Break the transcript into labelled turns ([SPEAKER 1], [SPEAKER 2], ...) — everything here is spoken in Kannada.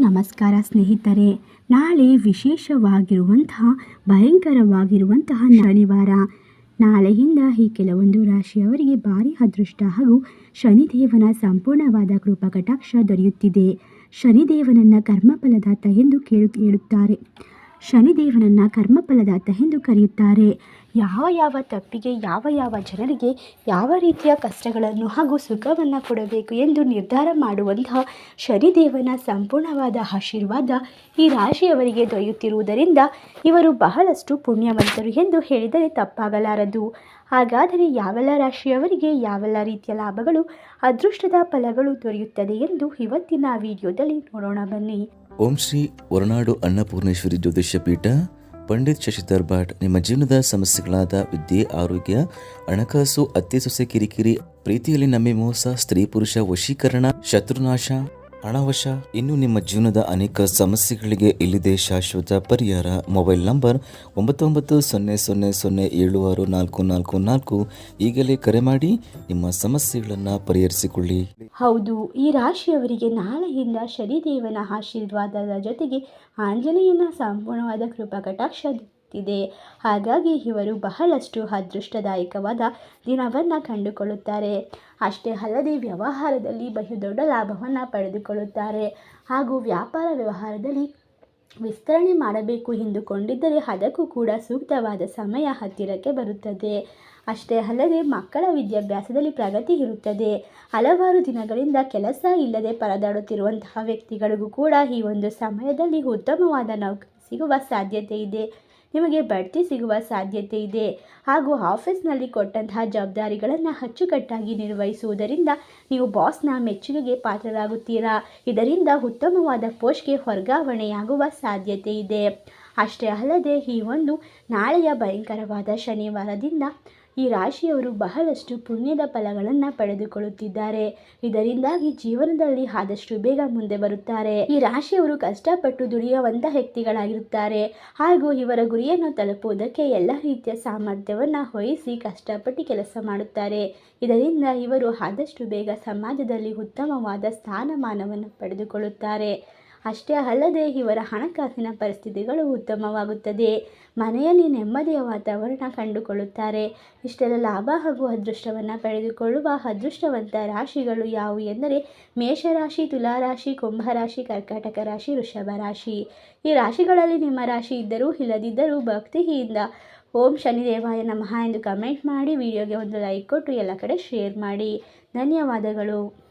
[SPEAKER 1] ನಮಸ್ಕಾರ ಸ್ನೇಹಿತರೆ. ನಾಳೆ ವಿಶೇಷವಾಗಿರುವಂತಹ ಭಯಂಕರವಾಗಿರುವಂತಹ ಶನಿವಾರ. ನಾಳೆಯಿಂದ ಈ ಕೆಲವೊಂದು ರಾಶಿಯವರಿಗೆ ಭಾರಿ ಅದೃಷ್ಟ ಹಾಗೂ ಶನಿದೇವನ ಸಂಪೂರ್ಣವಾದ ಕೃಪಾ ಕಟಾಕ್ಷ ದೊರೆಯುತ್ತಿದೆ. ಶನಿದೇವನನ್ನು ಕರ್ಮಫಲದಾತ ಎಂದು ಹೇಳುತ್ತಾರೆ. ಶನಿದೇವನನ್ನು ಕರ್ಮಫಲದಾತ ಎಂದು ಕರೆಯುತ್ತಾರೆ. ಯಾವ ತಪ್ಪಿಗೆ ಯಾವ ಜನರಿಗೆ ಯಾವ ರೀತಿಯ ಕಷ್ಟಗಳನ್ನು ಹಾಗೂ ಸುಖವನ್ನು ಕೊಡಬೇಕು ಎಂದು ನಿರ್ಧಾರ ಮಾಡುವಂತಹ ಶನಿದೇವನ ಸಂಪೂರ್ಣವಾದ ಆಶೀರ್ವಾದ ಈ ರಾಶಿಯವರಿಗೆ ದೊರೆಯುತ್ತಿರುವುದರಿಂದ ಇವರು ಬಹಳಷ್ಟು ಪುಣ್ಯವಂತರು ಎಂದು ಹೇಳಿದರೆ ತಪ್ಪಾಗಲಾರದು. ಹಾಗಾದರೆ ಯಾವೆಲ್ಲ ರಾಶಿಯವರಿಗೆ ಯಾವೆಲ್ಲ ರೀತಿಯ ಲಾಭಗಳು, ಅದೃಷ್ಟದ ಫಲಗಳು ದೊರೆಯುತ್ತದೆ ಎಂದು ಇವತ್ತಿನ ವಿಡಿಯೋದಲ್ಲಿ ನೋಡೋಣ ಬನ್ನಿ.
[SPEAKER 2] ಓಂ ಶ್ರೀ ಹೊರನಾಡು ಅನ್ನಪೂರ್ಣೇಶ್ವರಿ ಜ್ಯೋತಿಷ್ಯ ಪೀಠ, ಪಂಡಿತ್ ಶಶಿಧರ್ ಭಟ್. ನಿಮ್ಮ ಜೀವನದ ಸಮಸ್ಯೆಗಳಾದ ವಿದ್ಯೆ, ಆರೋಗ್ಯ, ಹಣಕಾಸು, ಅತ್ತೆ ಸೊಸೆ ಕಿರಿಕಿರಿ, ಪ್ರೀತಿಯಲ್ಲಿ ನಂಬಿ ಮೋಸ, ಸ್ತ್ರೀ ಪುರುಷ ವಶೀಕರಣ, ಶತ್ರುನಾಶ, ಹಣವಶ, ಇನ್ನು ನಿಮ್ಮ ಜೀವನದ ಅನೇಕ ಸಮಸ್ಯೆಗಳಿಗೆ ಇಲ್ಲಿದೆ ಶಾಶ್ವತ ಪರಿಹಾರ. Mobile number 9900076444. ಈಗಲೇ ಕರೆ ಮಾಡಿ ನಿಮ್ಮ ಸಮಸ್ಯೆಗಳನ್ನು ಪರಿಹರಿಸಿಕೊಳ್ಳಿ.
[SPEAKER 1] ಹೌದು, ಈ ರಾಶಿಯವರಿಗೆ ನಾಳೆಯಿಂದ ಶನಿದೇವನ ಆಶೀರ್ವಾದದ ಜೊತೆಗೆ ಆಂಜನೇಯನ ಸಂಪೂರ್ಣವಾದ ಕೃಪಾ ಕಟಾಕ್ಷ ಇದೆ. ಹಾಗಾಗಿ ಇವರು ಬಹಳಷ್ಟು ಅದೃಷ್ಟದಾಯಕವಾದ ದಿನವನ್ನು ಕಂಡುಕೊಳ್ಳುತ್ತಾರೆ. ಅಷ್ಟೇ ಅಲ್ಲದೆ ವ್ಯವಹಾರದಲ್ಲಿ ಬಹುದೊಡ್ಡ ಲಾಭವನ್ನು ಪಡೆದುಕೊಳ್ಳುತ್ತಾರೆ ಹಾಗೂ ವ್ಯಾಪಾರ ವ್ಯವಹಾರದಲ್ಲಿ ವಿಸ್ತರಣೆ ಮಾಡಬೇಕು ಎಂದುಕೊಂಡಿದ್ದರೆ ಅದಕ್ಕೂ ಕೂಡ ಸೂಕ್ತವಾದ ಸಮಯ ಹತ್ತಿರಕ್ಕೆ ಬರುತ್ತದೆ. ಅಷ್ಟೇ ಅಲ್ಲದೆ ಮಕ್ಕಳ ವಿದ್ಯಾಭ್ಯಾಸದಲ್ಲಿ ಪ್ರಗತಿ ಇರುತ್ತದೆ. ಹಲವಾರು ದಿನಗಳಿಂದ ಕೆಲಸ ಇಲ್ಲದೆ ಪರದಾಡುತ್ತಿರುವಂತಹ ವ್ಯಕ್ತಿಗಳಿಗೂ ಕೂಡ ಈ ಒಂದು ಸಮಯದಲ್ಲಿ ಉತ್ತಮವಾದ ನೌಕರಿ ಸಿಗುವ ಸಾಧ್ಯತೆ ಇದೆ. ನಿಮಗೆ ಬಡ್ತಿ ಸಿಗುವ ಸಾಧ್ಯತೆ ಇದೆ ಹಾಗೂ ಆಫೀಸ್ನಲ್ಲಿ ಕೊಟ್ಟಂತಹ ಜವಾಬ್ದಾರಿಗಳನ್ನು ಅಚ್ಚುಕಟ್ಟಾಗಿ ನಿರ್ವಹಿಸುವುದರಿಂದ ನೀವು ಬಾಸ್ನ ಮೆಚ್ಚುಗೆಗೆ ಪಾತ್ರರಾಗುತ್ತೀರಾ. ಇದರಿಂದ ಉತ್ತಮವಾದ ಪೋಸ್ಟ್ಗೆ ವರ್ಗಾವಣೆಯಾಗುವ ಸಾಧ್ಯತೆ ಇದೆ. ಅಷ್ಟೇ ಅಲ್ಲದೆ ಈ ಒಂದು ನಾಳೆಯ ಭಯಂಕರವಾದ ಶನಿವಾರದಿಂದ ಈ ರಾಶಿಯವರು ಬಹಳಷ್ಟು ಪುಣ್ಯದ ಫಲಗಳನ್ನು ಪಡೆದುಕೊಳ್ಳುತ್ತಿದ್ದಾರೆ. ಇದರಿಂದಾಗಿ ಜೀವನದಲ್ಲಿ ಆದಷ್ಟು ಬೇಗ ಮುಂದೆ ಬರುತ್ತಾರೆ. ಈ ರಾಶಿಯವರು ಕಷ್ಟಪಟ್ಟು ದುಡಿಯುವಂತಹ ವ್ಯಕ್ತಿಗಳಾಗಿರುತ್ತಾರೆ ಹಾಗೂ ಇವರ ಗುರಿಯನ್ನು ತಲುಪುವುದಕ್ಕೆ ಎಲ್ಲ ರೀತಿಯ ಸಾಮರ್ಥ್ಯವನ್ನು ವಹಿಸಿ ಕಷ್ಟಪಟ್ಟು ಕೆಲಸ ಮಾಡುತ್ತಾರೆ. ಇದರಿಂದ ಇವರು ಆದಷ್ಟು ಬೇಗ ಸಮಾಜದಲ್ಲಿ ಉತ್ತಮವಾದ ಸ್ಥಾನಮಾನವನ್ನು ಪಡೆದುಕೊಳ್ಳುತ್ತಾರೆ. ಅಷ್ಟೇ ಅಲ್ಲದೆ ಇವರ ಹಣಕಾಸಿನ ಪರಿಸ್ಥಿತಿಗಳು ಉತ್ತಮವಾಗುತ್ತದೆ. ಮನೆಯಲ್ಲಿ ನೆಮ್ಮದಿಯ ವಾತಾವರಣ ಕಂಡುಕೊಳ್ಳುತ್ತಾರೆ. ಇಷ್ಟೆಲ್ಲ ಲಾಭ ಹಾಗೂ ಅದೃಷ್ಟವನ್ನು ಪಡೆದುಕೊಳ್ಳುವ ಅದೃಷ್ಟವಂತ ರಾಶಿಗಳು ಯಾವುವು ಎಂದರೆ ಮೇಷರಾಶಿ, ತುಲಾರಾಶಿ, ಕುಂಭರಾಶಿ, ಕರ್ಕಾಟಕ ರಾಶಿ, ವೃಷಭ ರಾಶಿ. ಈ ರಾಶಿಗಳಲ್ಲಿ ನಿಮ್ಮ ರಾಶಿ ಇದ್ದರೂ ಇಲ್ಲದಿದ್ದರೂ ಭಕ್ತಿಯಿಂದ ಓಂ ಶನಿದೇವಾಯ ನಮಃ ಎಂದು ಕಮೆಂಟ್ ಮಾಡಿ, ವಿಡಿಯೋಗೆ ಒಂದು ಲೈಕ್ ಕೊಟ್ಟು ಎಲ್ಲ ಕಡೆ ಶೇರ್ ಮಾಡಿ. ಧನ್ಯವಾದಗಳು.